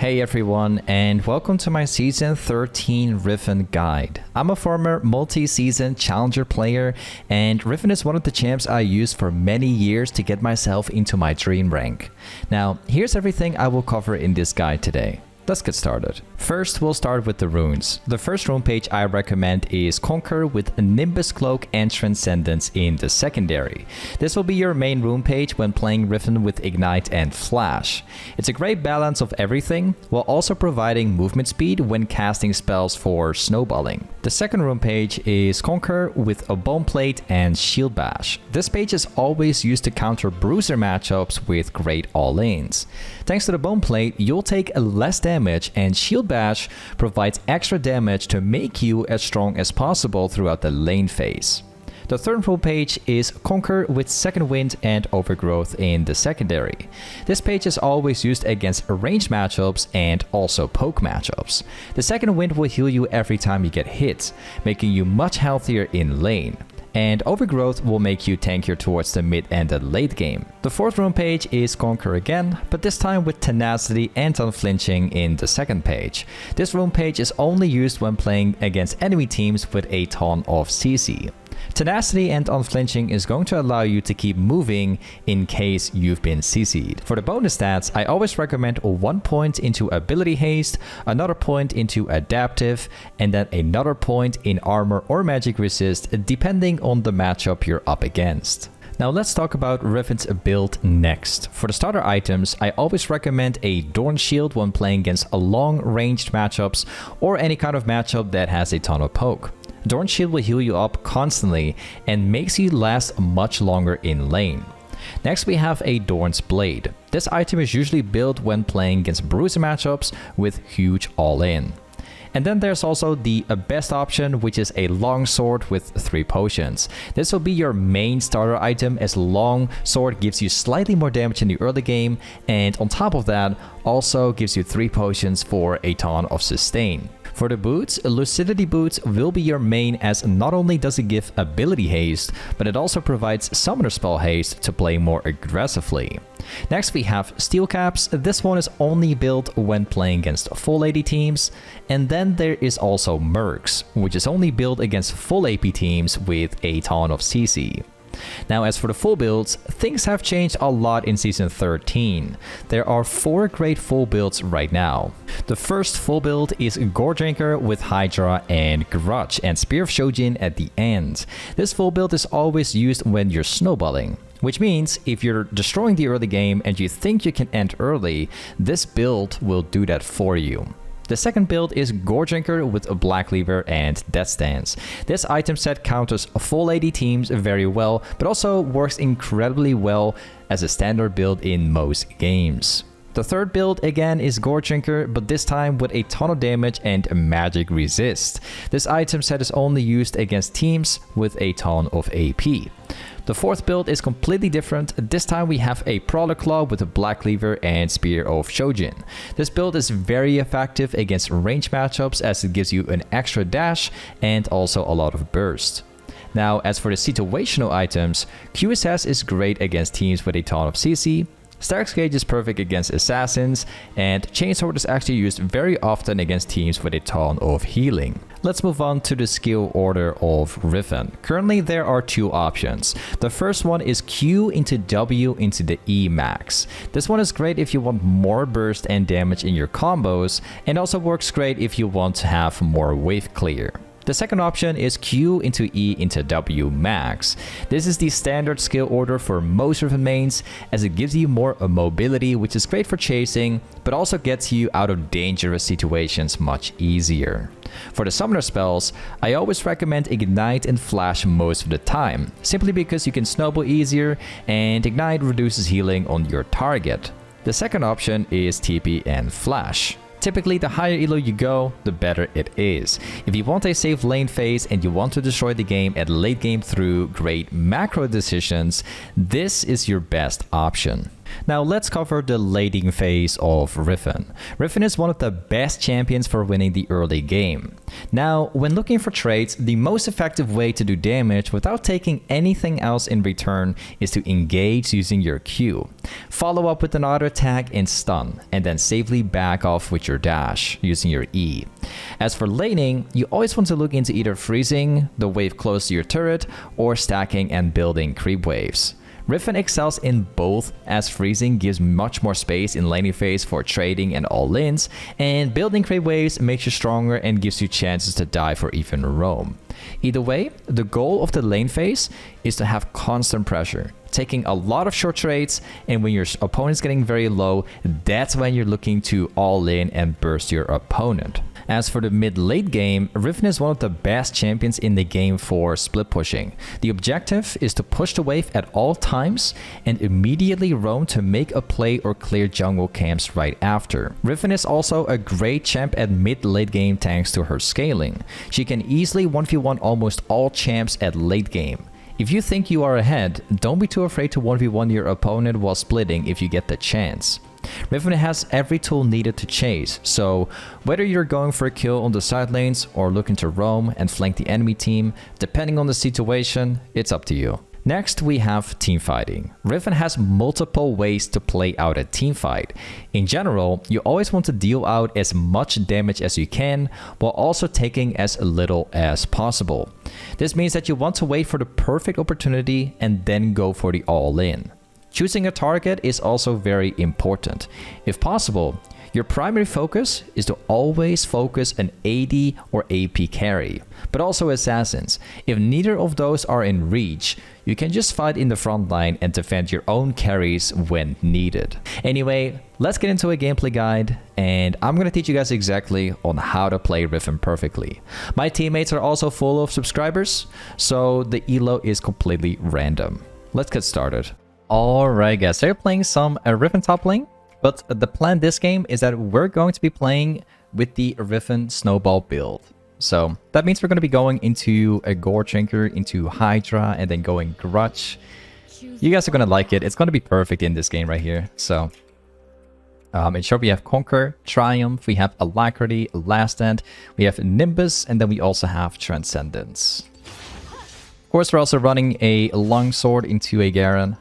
Hey everyone, and welcome to my Season 13 Riven guide. I'm a former multi-season challenger player, and Riven is one of the champs I used for many years to get myself into my dream rank. Now, here's everything I will cover in this guide today. Let's get started. First, we'll start with the runes. The first rune page I recommend is Conquer with Nimbus Cloak and Transcendence in the secondary. This will be your main rune page when playing Riven with Ignite and Flash. It's a great balance of everything, while also providing movement speed when casting spells for snowballing. The second rune page is Conquer with a Bone Plate and Shield Bash. This page is always used to counter bruiser matchups with great all-ins. Thanks to the Bone Plate, you'll take less damage, and Shield Bash provides extra damage to make you as strong as possible throughout the lane phase. The third rule page is Conquer with Second Wind and Overgrowth in the secondary. This page is always used against ranged matchups and also poke matchups. The Second Wind will heal you every time you get hit, making you much healthier in lane. And Overgrowth will make you tankier towards the mid and the late game. The fourth rune page is Conquer again, but this time with Tenacity and Unflinching in the second page. This rune page is only used when playing against enemy teams with a ton of CC. Tenacity and Unflinching is going to allow you to keep moving in case you've been CC'd. For the bonus stats, I always recommend 1 point into Ability Haste, another point into Adaptive, and then another point in Armor or Magic Resist depending on the matchup you're up against. Now let's talk about Riven's build next. For the starter items, I always recommend a Dorn Shield when playing against long-ranged matchups or any kind of matchup that has a ton of poke. Dorn Shield will heal you up constantly and makes you last much longer in lane. Next we have a Dorn's Blade. This item is usually built when playing against bruiser matchups with huge all-in. And then there's also the best option, which is a long sword with 3 potions. This will be your main starter item, as long sword gives you slightly more damage in the early game, and on top of that also gives you 3 potions for a ton of sustain. For the boots, Lucidity Boots will be your main, as not only does it give ability haste, but it also provides summoner spell haste to play more aggressively. Next we have Steel Caps. This one is only built when playing against full AD teams. And then there is also Mercs, which is only built against full AP teams with a ton of CC. Now as for the full builds, things have changed a lot in Season 13. There are 4 great full builds right now. The first full build is Goredrinker with Hydra and Grudge and Spear of Shojin at the end. This full build is always used when you're snowballing, which means if you're destroying the early game and you think you can end early, this build will do that for you. The second build is Goredrinker with a Black Cleaver and Death Stance. This item set counters full AD teams very well, but also works incredibly well as a standard build in most games. The third build again is Goredrinker, but this time with a ton of damage and magic resist. This item set is only used against teams with a ton of AP. The fourth build is completely different. This time we have a Prowler Claw with a Black Cleaver and Spear of Shojin. This build is very effective against range matchups, as it gives you an extra dash and also a lot of burst. Now as for the situational items, QSS is great against teams with a ton of CC. Stark's Gauge is perfect against assassins, and Chainsword is actually used very often against teams with a ton of healing. Let's move on to the skill order of Riven. Currently there are 2 options. The first one is Q into W into the E max. This one is great if you want more burst and damage in your combos, and also works great if you want to have more wave clear. The second option is Q into E into W max. This is the standard skill order for most Riven mains, as it gives you more mobility, which is great for chasing, but also gets you out of dangerous situations much easier. For the summoner spells, I always recommend Ignite and Flash most of the time, simply because you can snowball easier and Ignite reduces healing on your target. The second option is TP and Flash. Typically, the higher elo you go, the better it is. If you want a safe lane phase and you want to destroy the game at late game through great macro decisions, this is your best option. Now let's cover the laning phase of Riven. Riven is one of the best champions for winning the early game. Now, when looking for trades, the most effective way to do damage without taking anything else in return is to engage using your Q. Follow up with an auto attack and stun, and then safely back off with your dash using your E. As for laning, you always want to look into either freezing the wave close to your turret or stacking and building creep waves. Riven excels in both, as freezing gives much more space in laning phase for trading and all-ins, and building creep waves makes you stronger and gives you chances to die for even roam. Either way, the goal of the lane phase is to have constant pressure, taking a lot of short trades, and when your opponent's getting very low, that's when you're looking to all-in and burst your opponent. As for the mid-late game, Riven is one of the best champions in the game for split pushing. The objective is to push the wave at all times and immediately roam to make a play or clear jungle camps right after. Riven is also a great champ at mid-late game thanks to her scaling. She can easily 1v1 almost all champs at late game. If you think you are ahead, don't be too afraid to 1v1 your opponent while splitting if you get the chance. Riven has every tool needed to chase, so whether you're going for a kill on the side lanes or looking to roam and flank the enemy team, depending on the situation, it's up to you. Next, we have teamfighting. Riven has multiple ways to play out a teamfight. In general, you always want to deal out as much damage as you can, while also taking as little as possible. This means that you want to wait for the perfect opportunity and then go for the all-in. Choosing a target is also very important. If possible, your primary focus is to always focus an AD or AP carry, but also assassins. If neither of those are in reach, you can just fight in the front line and defend your own carries when needed. Anyway, let's get into a gameplay guide, and I'm gonna teach you guys exactly on how to play Riven perfectly. My teammates are also full of subscribers, so the elo is completely random. Let's get started. Alright guys, so you're playing some Riven top lane, but the plan this game is that we're going to be playing with the Riven snowball build. So that means we're going to be going into a Gore Drinker, into Hydra, and then going Grudge. You guys are going to like it. It's going to be perfect in this game right here. So in short, we have Conquer, Triumph, we have Alacrity, Last Stand, we have Nimbus, and then we also have Transcendence. Of course, we're also running a Longsword into a Garen.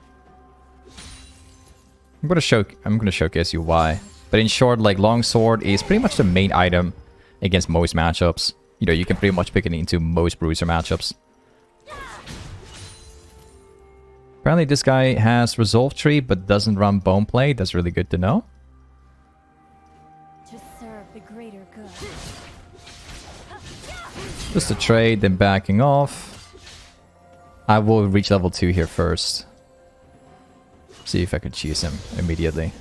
I'm gonna showcase you why. But in short, like, Longsword is pretty much the main item against most matchups. You know, you can pretty much pick it into most bruiser matchups. Apparently this guy has Resolve Tree but doesn't run Bone Plate. That's really good to know. To serve the greater good. Just a trade, then backing off. I will reach level 2 here first. See if I can cheese him immediately.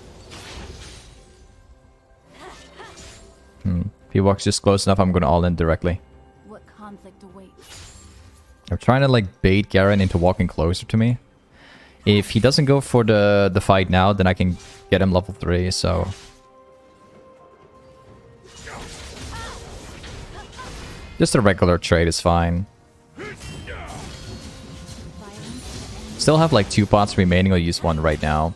If he walks just close enough, I'm gonna all in directly. What conflict awaits? I'm trying to like bait Garen into walking closer to me. If he doesn't go for the fight now, then I can get him level 3, so... Just a regular trade is fine. Still have like 2 pots remaining. I'll use 1 right now.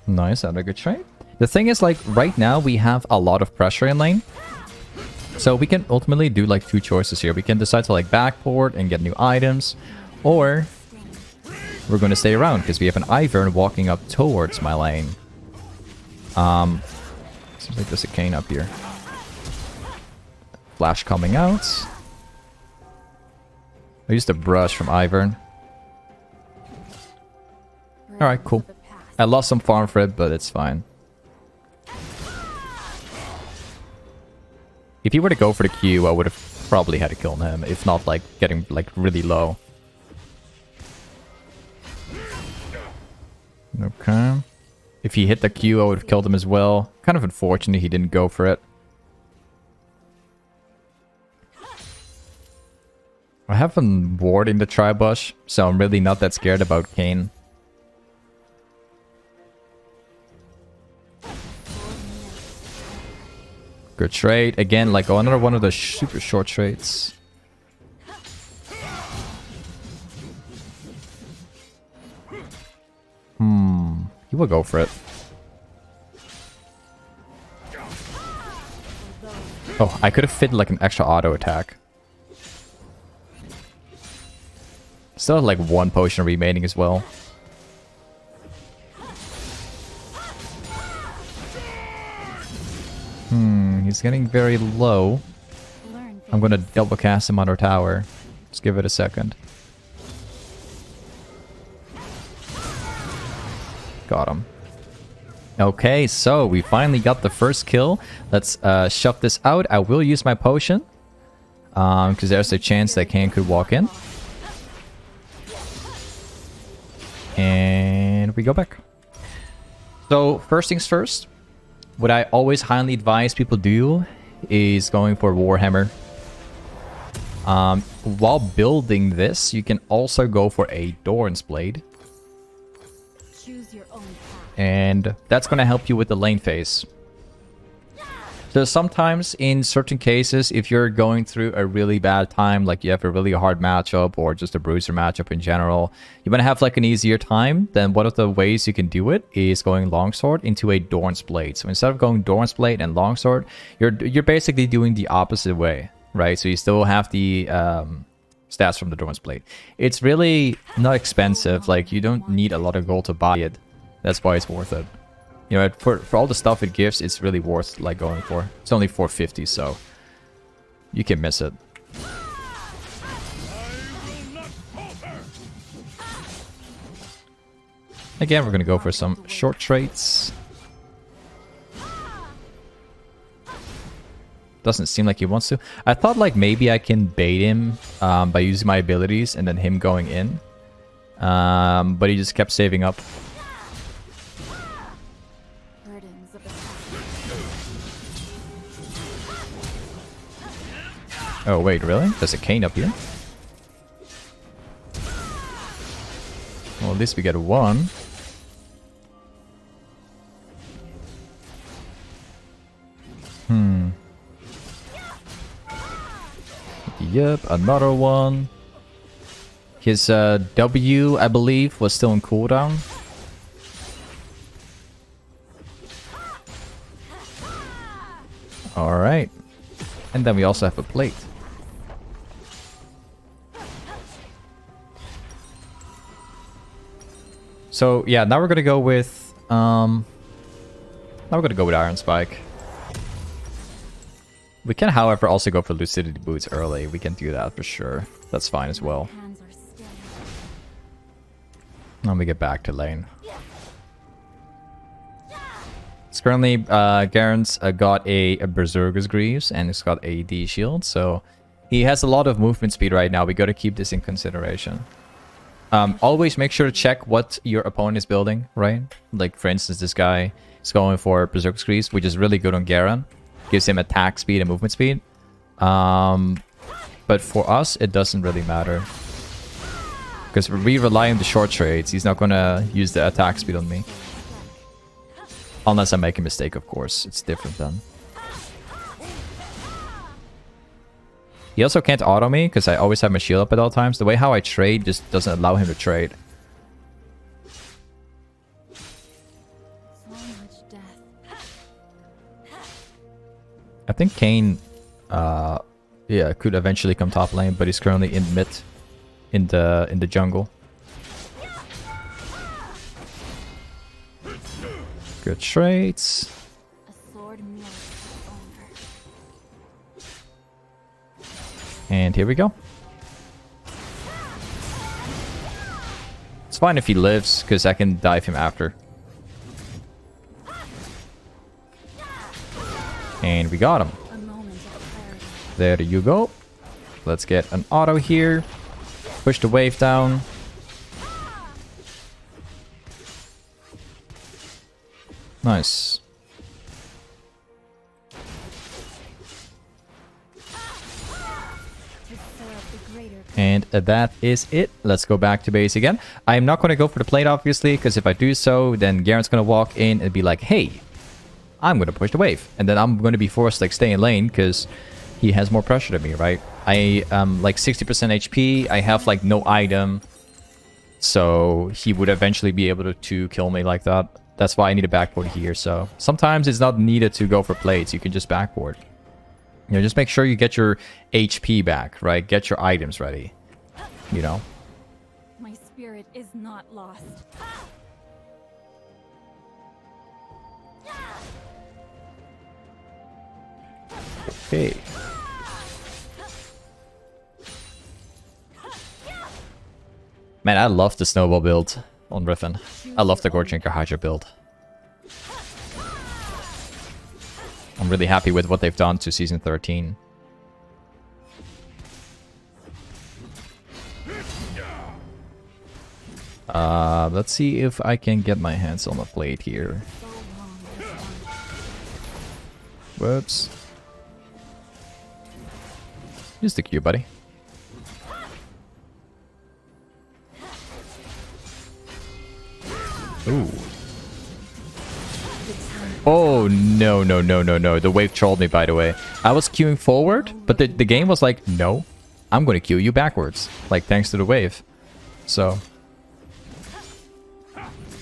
Nice, had a good trade. The thing is, like, right now we have a lot of pressure in lane. So we can ultimately do like 2 choices here. We can decide to like backport and get new items. Or we're going to stay around because we have an Ivern walking up towards my lane. Seems like there's a Kayn up here. Flash coming out. I used a brush from Ivern. Alright, cool. I lost some farm for it, but it's fine. If he were to go for the Q, I would have probably had to kill him, if not like getting like really low. Okay. If he hit the Q, I would have killed him as well. Kind of unfortunate he didn't go for it. I have a ward in the Tribush, so I'm really not that scared about Kayn. Good trade. Again, like another one of the super short trades. we'll go for it. Oh, I could have fit like an extra auto attack. Still have like 1 potion remaining as well. He's getting very low. I'm gonna double cast him on our tower. Just give it a second. Got him. Okay, so we finally got the first kill. Let's shove this out. I will use my potion. Because there's a chance that Kayn could walk in. And we go back. So, first things first. What I always highly advise people do is going for Warhammer. While building this, you can also go for a Doran's Blade. Choose your own path. And that's going to help you with the lane phase. So sometimes in certain cases, if you're going through a really bad time, like you have a really hard matchup or just a bruiser matchup in general, you're going to have like an easier time. Then one of the ways you can do it is going longsword into a Doran's Blade. So instead of going Doran's Blade and longsword, you're basically doing the opposite way, right? So you still have the stats from the Doran's Blade. It's really not expensive. Like you don't need a lot of gold to buy it. That's why it's worth it. You know, for all the stuff it gives, it's really worth like going for. It's only 450, so you can miss it. Again, we're gonna go for some short traits. Doesn't seem like he wants to. I thought like maybe I can bait him by using my abilities and then him going in. But he just kept saving up. Oh wait, really? There's a Kayn up here? Well, at least we get 1. Yep, another one. His W, I believe, was still in cooldown. Alright. And then we also have a plate. So yeah, now we're gonna go with Iron Spike. We can, however, also go for Lucidity Boots early. We can do that for sure. That's fine as well. Let me get back to lane. It's currently Garen's got a Berserker's Greaves and it's got AD shield, so he has a lot of movement speed right now. We gotta keep this in consideration. Always make sure to check what your opponent is building, right? Like, for instance, this guy is going for Berserker's Greaves, which is really good on Garen. Gives him attack speed and movement speed. But for us, it doesn't really matter. Because we rely on the short trades. He's not going to use the attack speed on me. Unless I make a mistake, of course. It's different then. He also can't auto me because I always have my shield up at all times. The way how I trade just doesn't allow him to trade. I think Kayn, yeah, could eventually come top lane, but he's currently in mid, in the jungle. Good traits. And here we go. It's fine if he lives, because I can dive him after. And we got him. There you go. Let's get an auto here. Push the wave down. Nice. And that is it. Let's go back to base again. I'm not going to go for the plate, obviously, because if I do so, then Garen's going to walk in and be like, hey, I'm going to push the wave. And then I'm going to be forced to like, stay in lane because he has more pressure than me, right? I am like 60% HP. I have like no item. So he would eventually be able to kill me like that. That's why I need a backboard here. So sometimes it's not needed to go for plates. You can just backboard. You know, just make sure you get your HP back, right? Get your items ready. You know. My spirit is not lost. Okay. Man, I love the snowball build on Riven. I love the Gorchinker Hydra build. I'm really happy with what they've done to Season 13. Let's see if I can get my hands on the blade here. Whoops. Use the Q, buddy. Ooh. Oh, no, no, no, no, no. The wave trolled me, by the way. I was queuing forward, but the game was like, no, I'm going to queue you backwards. Like, thanks to the wave. So.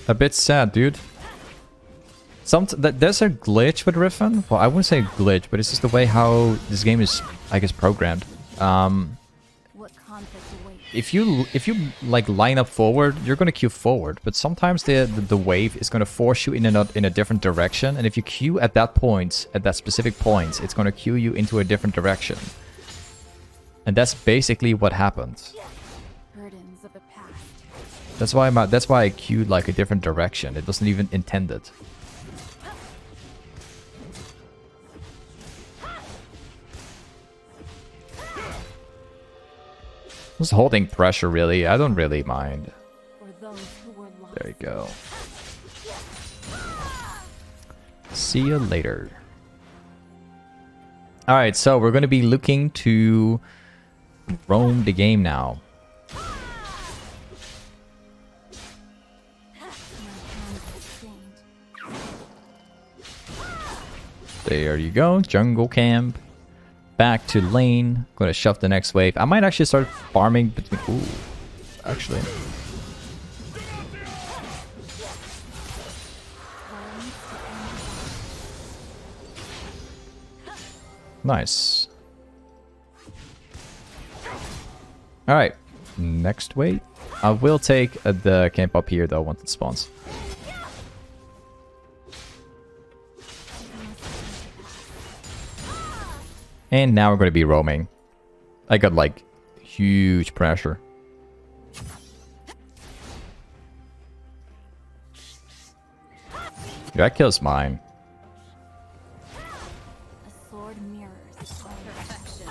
A bit sad, dude. There's a glitch with Riven. Well, I wouldn't say glitch, but it's just the way how this game is, I guess, programmed. If you like line up forward, you're gonna queue forward, but sometimes the wave is gonna force you in a different direction, and if you queue at that point, at that specific point, it's gonna queue you into a different direction. And that's basically what happened. Burdens of the past. That's why I queued like a different direction. It wasn't even intended. Just holding pressure, really. I don't really mind. There you go. See you later. Alright, so we're going to be looking to roam the game now. There you go. Jungle camp. Back to lane. Gonna shove the next wave. I might actually start farming between... Ooh. Actually. Nice. Alright. Next wave. I will take the camp up here though once it spawns. And now we're going to be roaming. I got like huge pressure. That kills mine. A sword mirrors perfection.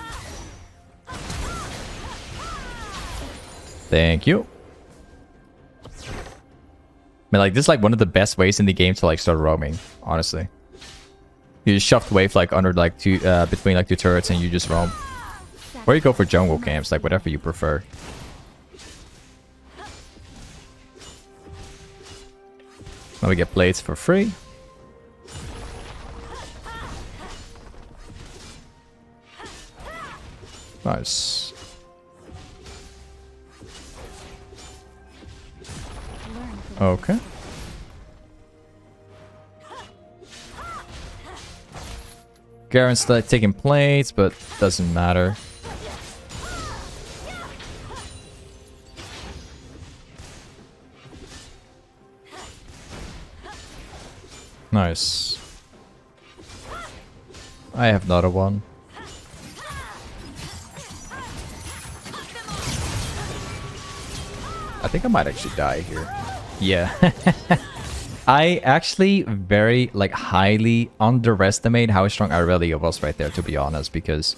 Thank you. I mean, like, this is like one of the best ways in the game to like start roaming, honestly. You just shove the wave like under like between like two turrets and you just roam. Or you go for jungle camps, like whatever you prefer. Now we get blades for free. Nice. Okay. Garen's like taking plates, but doesn't matter. Nice. I have another one. I think I might actually die here. Yeah. I actually very, like, highly underestimate how strong Aurelia was right there, to be honest, because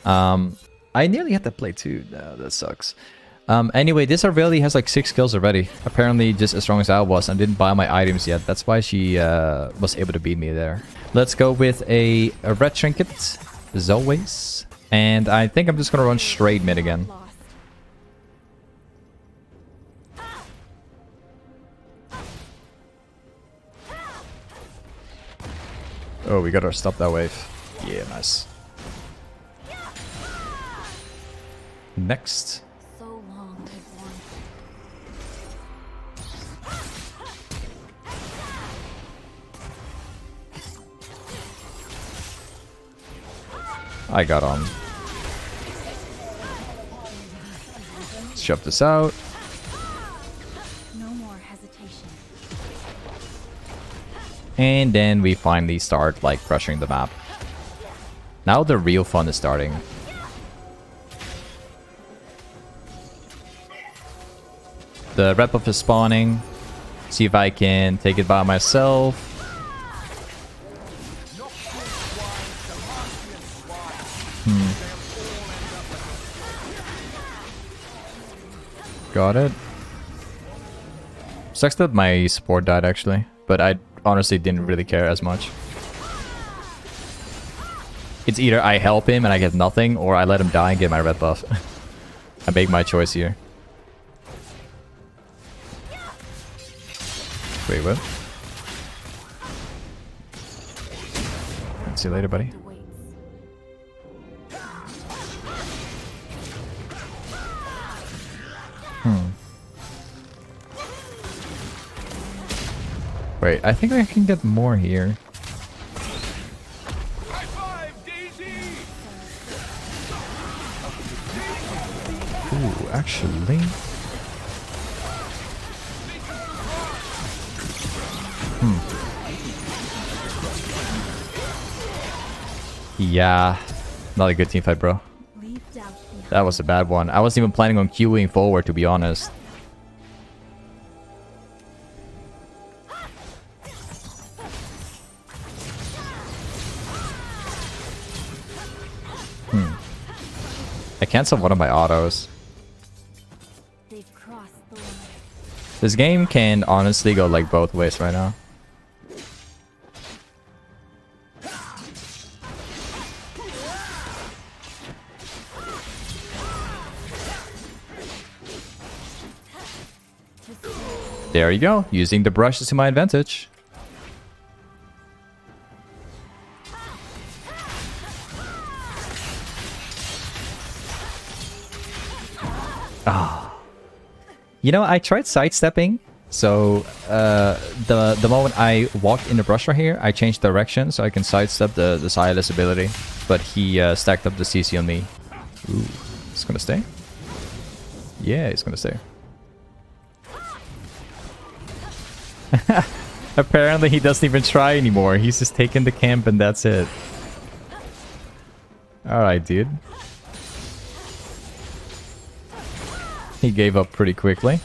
I nearly had that play too. No, that sucks. Anyway, this Aurelia has like 6 kills already. Apparently just as strong as I was, and didn't buy my items yet. That's why she was able to beat me there. Let's go with a red trinket, as always. And I think I'm just going to run straight mid again. Oh, we gotta stop that wave. Yeah, nice. Next. So long, I got on. Shove this out. No more hesitation. And then we finally start like pressuring the map. Now the real fun is starting. The red buff is spawning. See if I can take it by myself. Got it. Sucks that my support died actually, but I honestly didn't really care as much. It's either I help him and I get nothing, or I let him die and get my red buff. I make my choice here. Wait, what? See you later, buddy. Wait, I think I can get more here. Ooh, actually. Yeah, not a good team fight, bro. That was a bad one. I wasn't even planning on queuing forward, to be honest. I canceled one of my autos. This game can honestly go like both ways right now. There you go, using the brushes to my advantage. Ah. You know, I tried sidestepping. So the moment I walked in the brush right here, I changed direction so I can sidestep the Silas ability. But he stacked up the CC on me. Ooh, it's gonna stay? Yeah, it's gonna stay. Apparently he doesn't even try anymore. He's just taking the camp and that's it. Alright, dude. He gave up pretty quickly.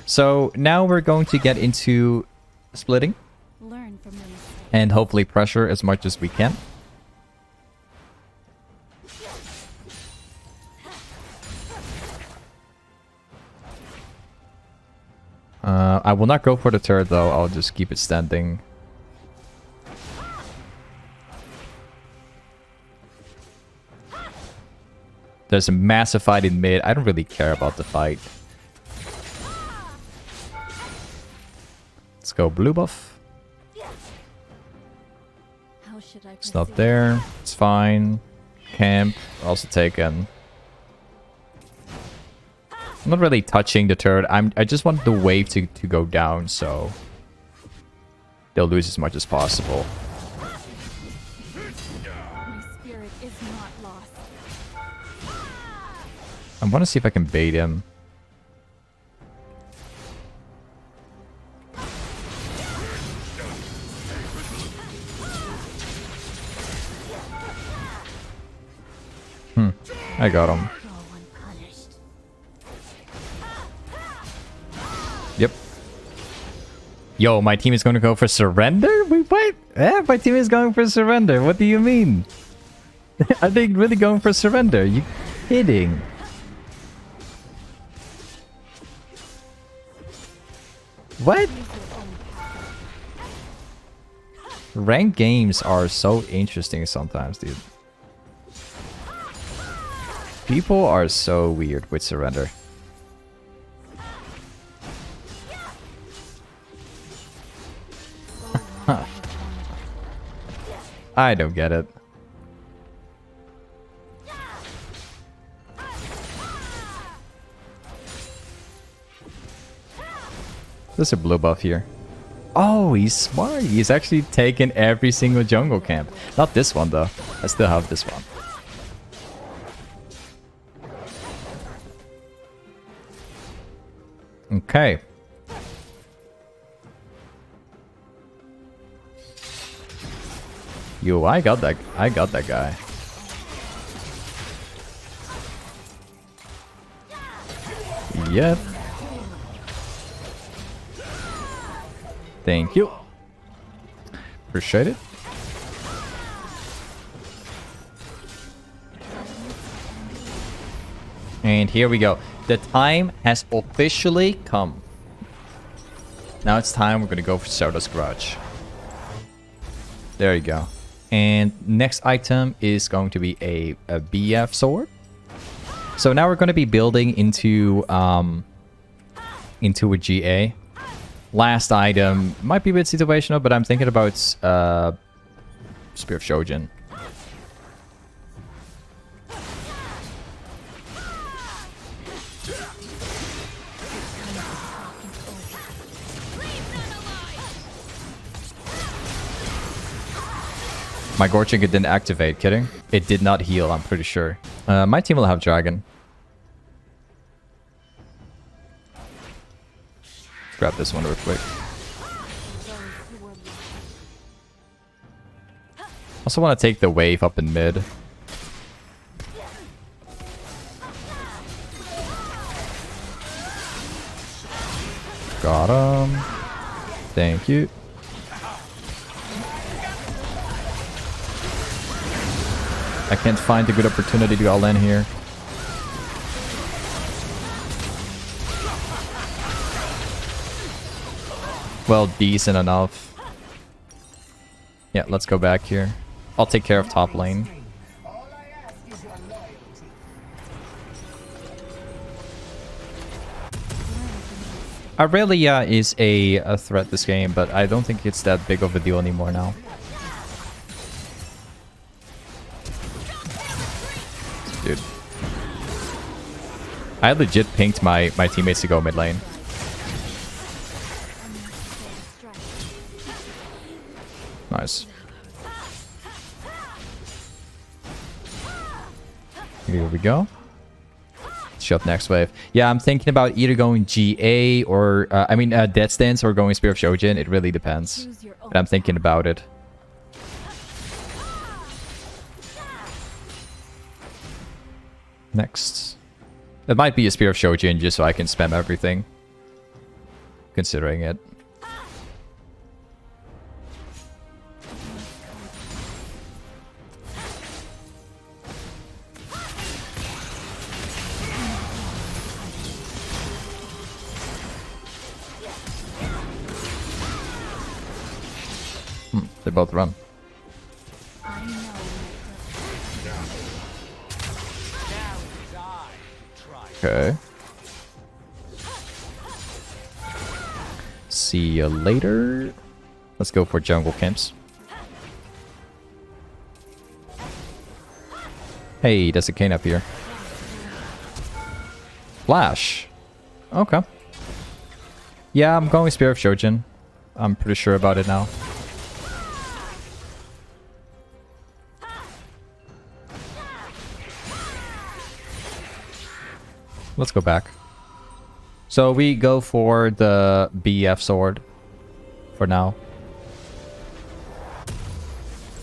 So now we're going to get into splitting. And hopefully pressure as much as we can. I will not go for the turret though, I'll just keep it standing. There's a massive fight in mid, I don't really care about the fight. Let's go blue buff. It's not there, it's fine. Camp, also taken. I'm not really touching the turret. I just want the wave to go down, so they'll lose as much as possible. My spirit is not lost. I want to see if I can bait him. I got him. Yep. Yo, my team is going to go for surrender? Wait, what? Yeah, my team is going for surrender. What do you mean? Are they really going for surrender? You kidding? What? Ranked games are so interesting sometimes, dude. People are so weird with surrender. Huh. I don't get it. There's a blue buff here. Oh, he's smart. He's actually taken every single jungle camp. Not this one, though. I still have this one. Okay. Yo, I got that guy. Yep. Thank you. Appreciate it. And here we go. The time has officially come. Now it's time. We're gonna go for Soda's Grudge. There you go. And next item is going to be a BF sword. So now we're going to be building into a GA. Last item might be a bit situational, but I'm thinking about Spear of Shojin. My Gorching, it didn't activate, kidding? It did not heal, I'm pretty sure. My team will have Dragon. Grab this one real quick. Also want to take the wave up in mid. Got him. Thank you. I can't find a good opportunity to all in here. Well, decent enough. Yeah, let's go back here. I'll take care of top lane. Aurelia is a threat this game, but I don't think it's that big of a deal anymore now. Dude. I legit pinged my teammates to go mid lane. Nice. Here we go. Shut next wave. Yeah, I'm thinking about either going GA or... Dead Stance or going Spear of Shojin. It really depends. But I'm thinking about it. Next. It might be a Spear of Shojin just so I can spam everything. Considering it. They both run. Okay. See you later. Let's go for jungle camps. Hey, there's a Kane up here. Flash. Okay. Yeah, I'm going Spear of Shojin. I'm pretty sure about it now. Let's go back. So we go for the BF sword for now.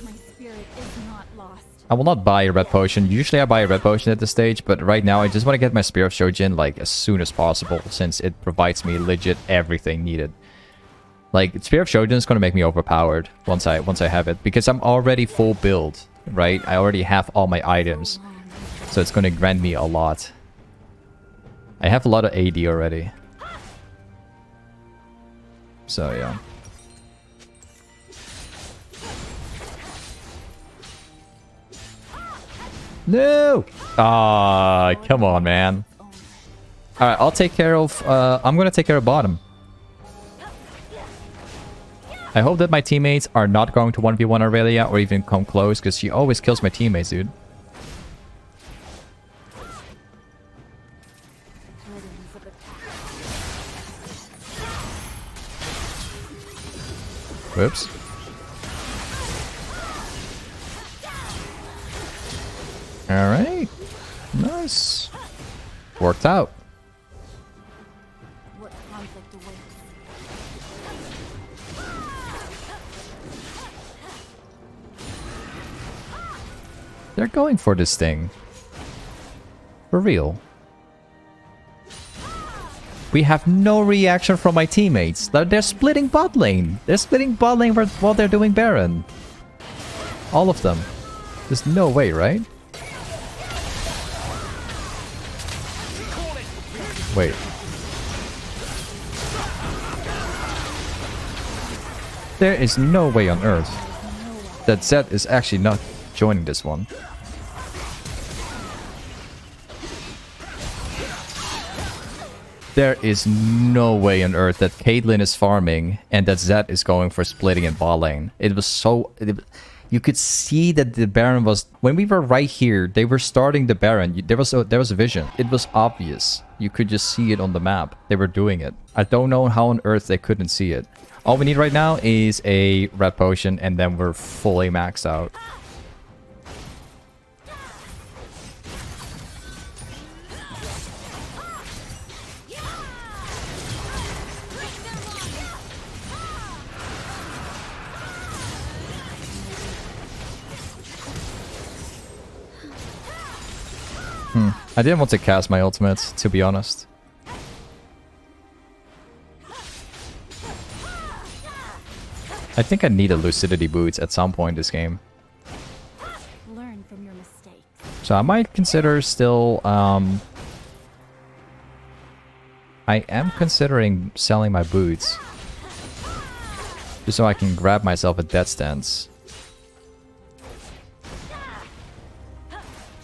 My spirit is not lost. I will not buy a red potion. Usually I buy a red potion at this stage, but right now I just want to get my Spear of Shojin like as soon as possible since it provides me legit everything needed. Like Spear of Shojin is going to make me overpowered once I have it because I'm already full build, right? I already have all my items. So it's going to grant me a lot. I have a lot of AD already. So, yeah. No! Ah, come on, man. Alright, I'll take care of... I'm gonna take care of bottom. I hope that my teammates are not going to 1v1 Aurelia or even come close, because she always kills my teammates, dude. Whoops. Alright. Nice. Worked out. What conflict awaits? They're going for this thing. For real. We have no reaction from my teammates. They're splitting bot lane. They're splitting bot lane while they're doing Baron. All of them. There's no way, right? Wait. There is no way on earth that Zed is actually not joining this one. There is no way on earth that Caitlyn is farming and that Zed is going for splitting in bot lane. It was so... you could see that the Baron was... when we were right here, they were starting the Baron. There was a vision. It was obvious. You could just see it on the map. They were doing it. I don't know how on earth they couldn't see it. All we need right now is a red potion and then we're fully maxed out. I didn't want to cast my ultimate, to be honest. I think I need a Lucidity Boots at some point this game. Learn from your mistakes. So I might consider still... I am considering selling my boots. Just so I can grab myself a death stance.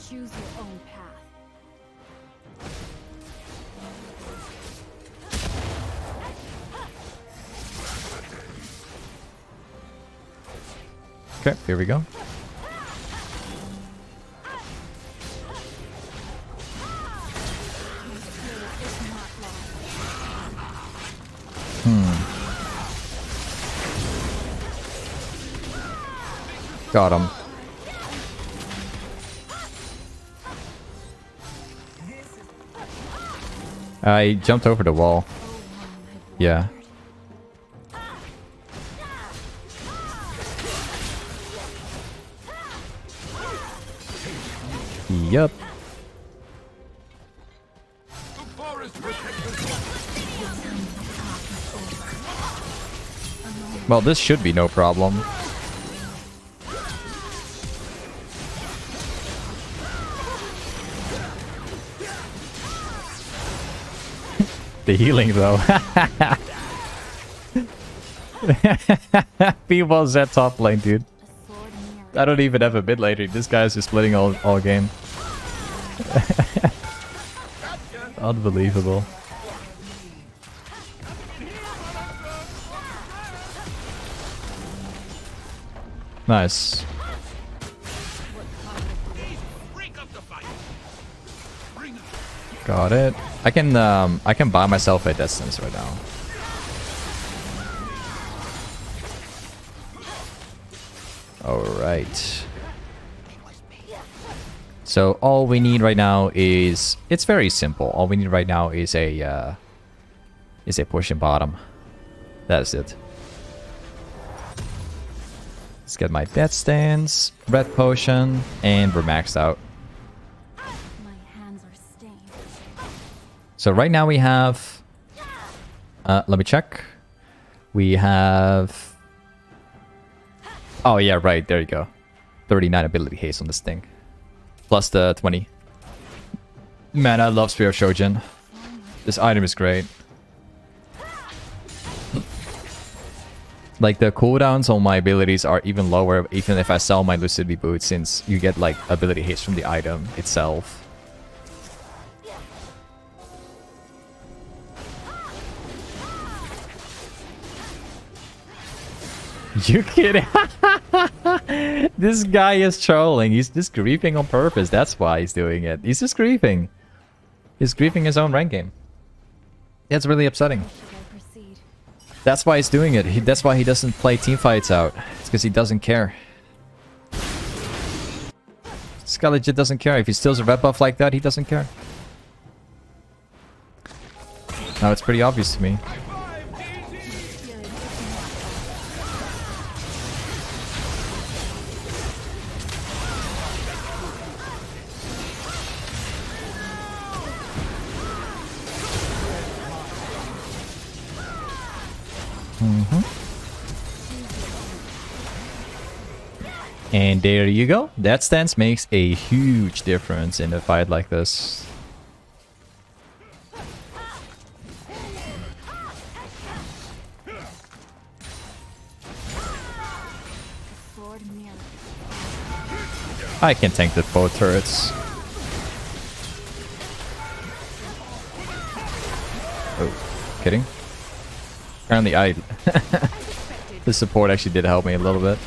Choose your own path. Okay, here we go. Got him. I jumped over the wall. Yeah. Yup. Well, this should be no problem. The healing, though. People Z top lane, dude. I don't even have a mid laner. This guy's just splitting all game. Unbelievable. Nice. Got it. I can buy myself a distance right now. Alright. So all we need right now is... it's very simple. All we need right now is a push in bottom. That's it. Let's get my death stance, red potion, and we're maxed out. So right now we have... let me check. We have... oh yeah, right, there you go. 39 ability haste on this thing. Plus the 20. Man, I love Spear of Shojin. This item is great. Like, the cooldowns on my abilities are even lower, even if I sell my Lucidity Boots, since you get, like, ability haste from the item itself. You kidding? This guy is trolling. He's just griefing on purpose. That's why he's doing it. He's just griefing. He's griefing his own rank game. It's really upsetting. That's why he's doing it. That's why he doesn't play Teamfights out. It's because he doesn't care. This guy legit doesn't care. If he steals a red buff like that, he doesn't care. Now it's pretty obvious to me. And there you go. That stance makes a huge difference in a fight like this. I can tank with both turrets. Oh, kidding? Apparently I... the support actually did help me a little bit.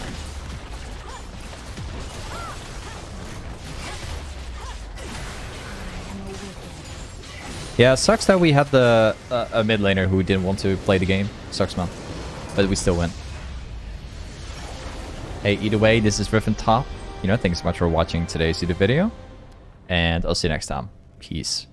Yeah, it sucks that we had the a mid laner who didn't want to play the game. Sucks, man. But we still win. Hey, either way, this is Riven Top. Thanks so much for watching today's YouTube video. And I'll see you next time. Peace.